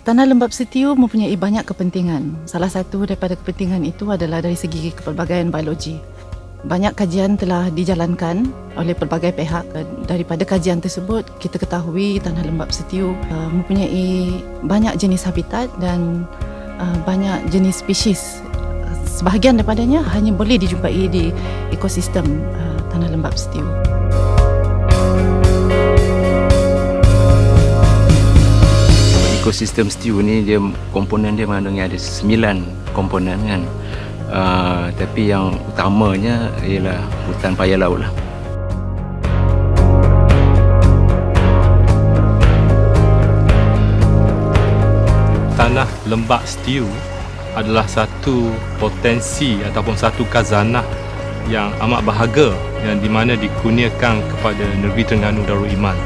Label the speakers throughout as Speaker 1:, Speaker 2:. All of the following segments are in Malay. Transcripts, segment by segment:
Speaker 1: Tanah Lembap Setiu mempunyai banyak kepentingan. Salah satu daripada kepentingan itu adalah dari segi kepelbagaian biologi. Banyak kajian telah dijalankan oleh pelbagai pihak. Daripada kajian tersebut, kita ketahui Tanah Lembap Setiu mempunyai banyak jenis habitat dan banyak jenis spesies. Sebahagian daripadanya hanya boleh dijumpai di ekosistem Tanah Lembap Setiu.
Speaker 2: Ekosistem Setiu ni dia komponen dia mengandungi ada 9 komponen kan. Tapi yang utamanya ialah hutan paya laut lah.
Speaker 3: Tanah Lembap Setiu adalah satu potensi ataupun satu khazanah yang amat berharga yang di mana dikurniakan kepada Negeri Terengganu Darul Iman.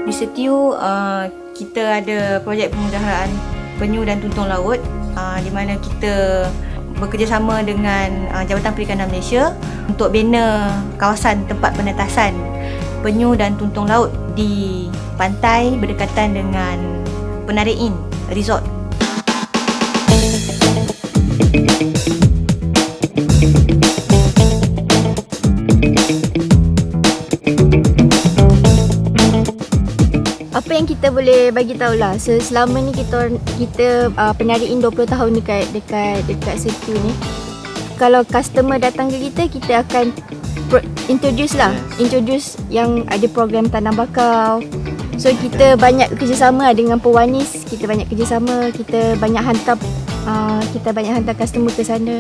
Speaker 4: Di Setiu, kita ada projek pemudaharaan penyu dan tuntung laut di mana kita bekerjasama dengan Jabatan Perikanan Malaysia untuk bina kawasan tempat penetasan penyu dan tuntung laut di pantai berdekatan dengan Penari Inn Resort.
Speaker 5: Apa yang kita boleh bagi tahulah, selama ni kita Penari Inn 20 tahun dekat Setiu ni. Kalau customer datang ke kita akan introduce yang ada program tanam bakau. So kita banyak kerjasama dengan pewanis, kita banyak hantar customer ke sana.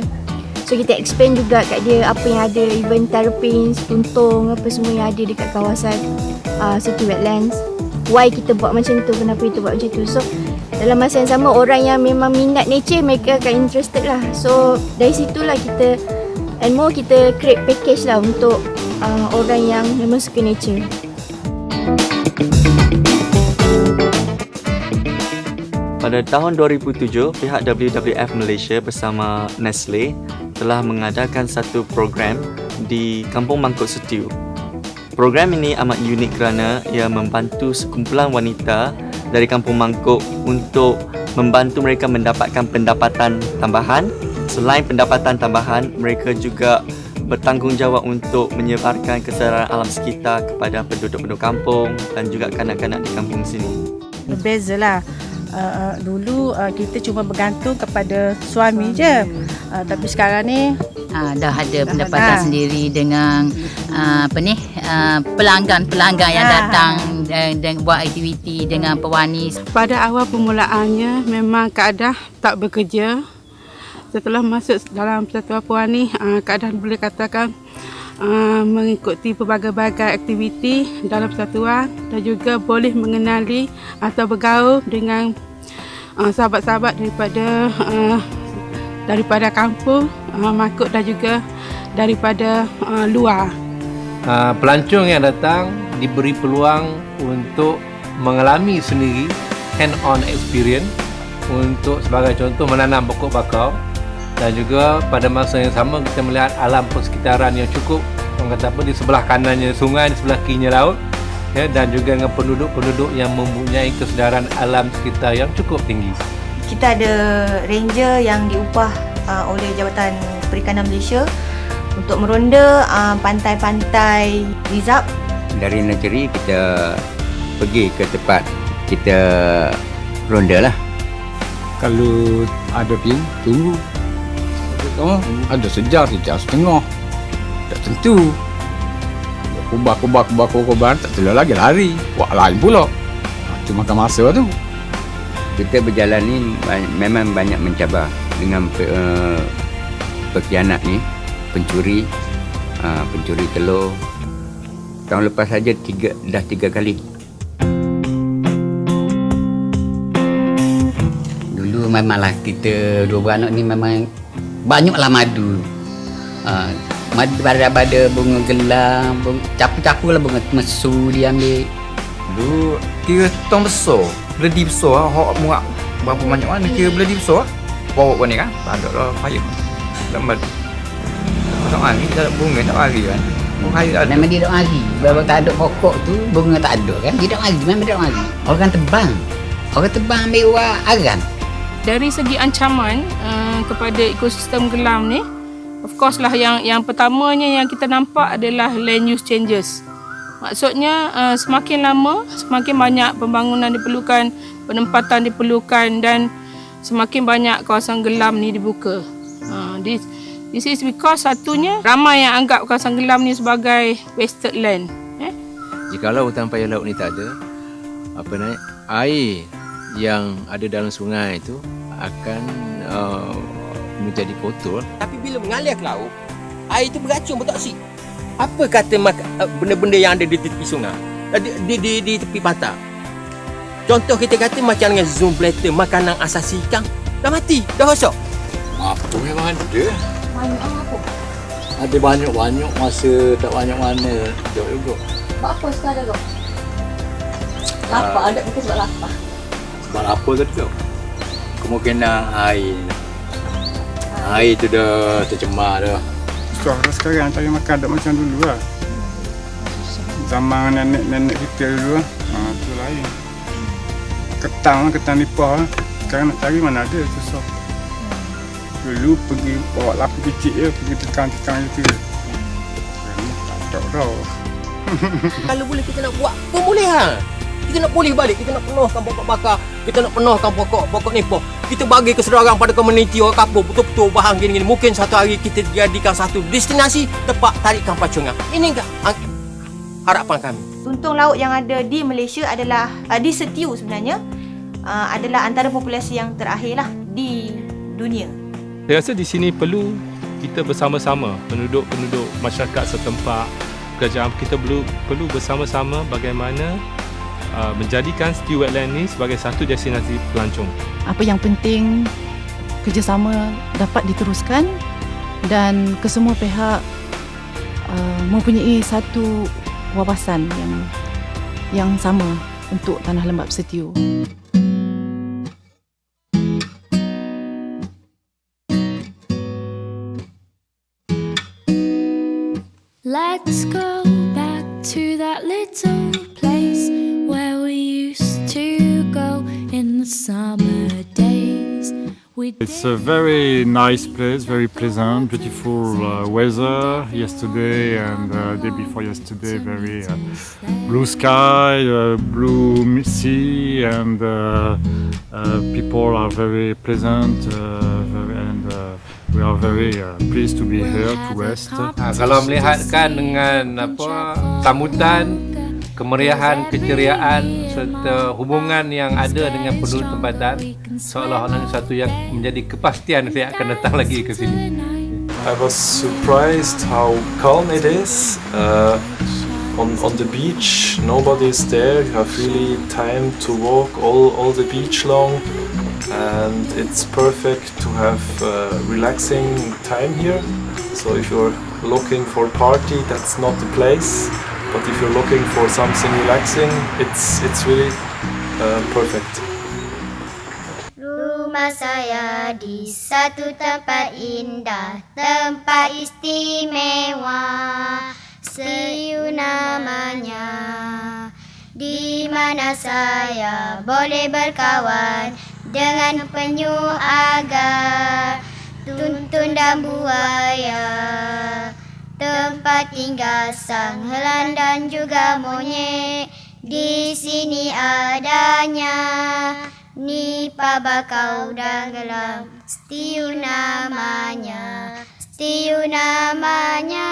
Speaker 5: So kita explain juga kat dia apa yang ada, even terrapins, tuntung, apa semua yang ada dekat kawasan Setiu Wetlands. Why kita buat macam tu, kenapa kita buat macam tu. So dalam masa yang sama, orang yang memang minat nature, mereka akan interested lah. So dari situlah kita create package lah untuk orang yang memang suka nature.
Speaker 6: Pada tahun 2007, pihak WWF Malaysia bersama Nestle telah mengadakan satu program di Kampung Mangkuk Setiu. Program ini amat unik kerana ia membantu sekumpulan wanita dari Kampung Mangkuk untuk membantu mereka mendapatkan pendapatan tambahan. Selain pendapatan tambahan, mereka juga bertanggungjawab untuk menyebarkan kesedaran alam sekitar kepada penduduk-penduduk kampung dan juga kanak-kanak di kampung sini.
Speaker 7: Berbezalah. Dulu kita cuma bergantung kepada suami je. Tapi sekarang ni
Speaker 8: dah ada pendapatan sendiri dengan pelanggan yang datang dan buat aktiviti dengan pewanis.
Speaker 7: pada awal permulaannya memang Keadah tak bekerja. Setelah masuk dalam persatuan pewanis, Keadah boleh katakan mengikuti pelbagai-bagai aktiviti dalam persatuan dan juga boleh mengenali atau bergaul dengan sahabat-sahabat daripada kampung Mangkuk dan juga daripada luar.
Speaker 9: Pelancong yang datang diberi peluang untuk mengalami sendiri hand-on experience untuk sebagai contoh menanam pokok bakau. Dan juga pada masa yang sama kita melihat alam persekitaran yang cukup, orang kata apa, di sebelah kanannya sungai, di sebelah kirinya laut, ya, dan juga dengan penduduk-penduduk yang mempunyai kesedaran alam sekitar yang cukup tinggi.
Speaker 4: Kita ada ranger yang diupah oleh Jabatan Perikanan Malaysia untuk meronda pantai-pantai Rizab.
Speaker 10: Dari negeri kita pergi ke tempat kita ronda lah.
Speaker 11: Kalau ada pin, tunggu. Ada sejam setengah. Tak tentu. Kubah tak tentu lagi lari. Buat lain pula. Itu makan masa tu.
Speaker 10: Kita berjalan ni memang banyak mencabar dengan pekhianat ni, pencuri telur. Tahun lepas saja dah tiga kali.
Speaker 12: Dulu memanglah kita dua beranak ni memang banyaklah madu. Madu pada bunga gelang, capu-capu lah bunga mesu diambil.
Speaker 13: Dulu kira tong besar, beledi besar. Hak muak berapa banyak mana kira beledi besar. Bawa kau ni kan, ada lah payah. Lambat. tak mari, tak ada bunga tak mari kan.
Speaker 12: Memang dia tak mari. Kalau tak ada pokok tu, bunga tak ada kan. Dia tak mari, memang dia tak mari. Orang terbang ambil buah arang.
Speaker 14: Dari segi ancaman kepada ekosistem gelam ni, of course lah yang pertamanya yang kita nampak adalah land use changes. Maksudnya semakin lama, semakin banyak pembangunan diperlukan, penempatan diperlukan dan semakin banyak kawasan gelam ni dibuka. This is because satunya ramai yang anggap kawasan gelam ni sebagai wasted land.
Speaker 2: Jikalau hutan paya laut ni tak ada, air yang ada dalam sungai itu akan menjadi kotor.
Speaker 15: Tapi bila mengalir ke laut, air itu beracun bertoksik. Apa kata benda-benda yang ada di tepi sungai, di tepi pantai? Contoh kita kata macam dengan zooplankton, makanan asasi ikan, dah mati, dah rosak.
Speaker 16: Apa memang ada?
Speaker 5: Banyak apa?
Speaker 16: Ada banyak masa tak banyak mana juga.
Speaker 5: Sebab apa sekarang kau? Lapar, ada mungkin sebab lapar.
Speaker 16: Sebab apa tu? Kemungkinan air tu dah tercemar dah.
Speaker 11: Susah dah sekarang cari makan tak macam dulu lah. Zaman nenek-nenek kita dulu lah. Tu lain. Ketang nipah lah. Sekarang nak cari mana ada, susah. Dulu pergi bawa lapu kecil je, pergi tekang-tekang je tu. Tak tahu dah.
Speaker 15: Kalau boleh kita nak buat pun boleh ha. Kita nak pulih balik, kita nak penuhkan pokok bakar, kita nak penuhkan pokok nipah. Kita bagi kesedaran pada komuniti orang kampung, betul-betul bahan gini-gini. Mungkin satu hari kita jadikan satu destinasi tempat tarikan pacungan. Ini harapan kami.
Speaker 4: Tuntung laut yang ada di Malaysia adalah di Setiu sebenarnya adalah antara populasi yang terakhir lah di dunia.
Speaker 3: Saya rasa di sini perlu kita bersama-sama, penduduk-penduduk masyarakat setempat, kerajaan kita perlu bersama-sama bagaimana menjadikan Setiu Wetland ni sebagai satu destinasi pelancong.
Speaker 1: Apa yang penting, kerjasama dapat diteruskan dan kesemua pihak mempunyai satu wawasan yang sama untuk tanah lembap Setiu.
Speaker 17: Let's go back to that little place where we used to go in the summer days.
Speaker 18: It's a very nice place, very pleasant, beautiful weather yesterday and day before yesterday, very blue sky, blue sea, and people are very pleasant and we are very pleased to be here to rest.
Speaker 9: Kalau melihatkan dengan sambutan, kemeriahan, keceriaan serta hubungan yang ada dengan penduduk tempatan, seolah-olah satu yang menjadi kepastian saya akan datang lagi ke sini.
Speaker 19: I was surprised how calm it is. On the beach, nobody is there. You have really time to walk all the beach long, and it's perfect to have relaxing time here. So if you're looking for a party, that's not the place. But if you're looking for something relaxing, it's really perfect.
Speaker 17: Rumah saya di satu tempat indah, tempat istimewa, Setiu namanya, di mana saya boleh berkawan dengan penyu agar, tuntun dan buaya. Tempat tinggal sang helang dan juga monyet, di sini adanya nipah, bakau dan gelam. Setiu namanya, Setiu namanya.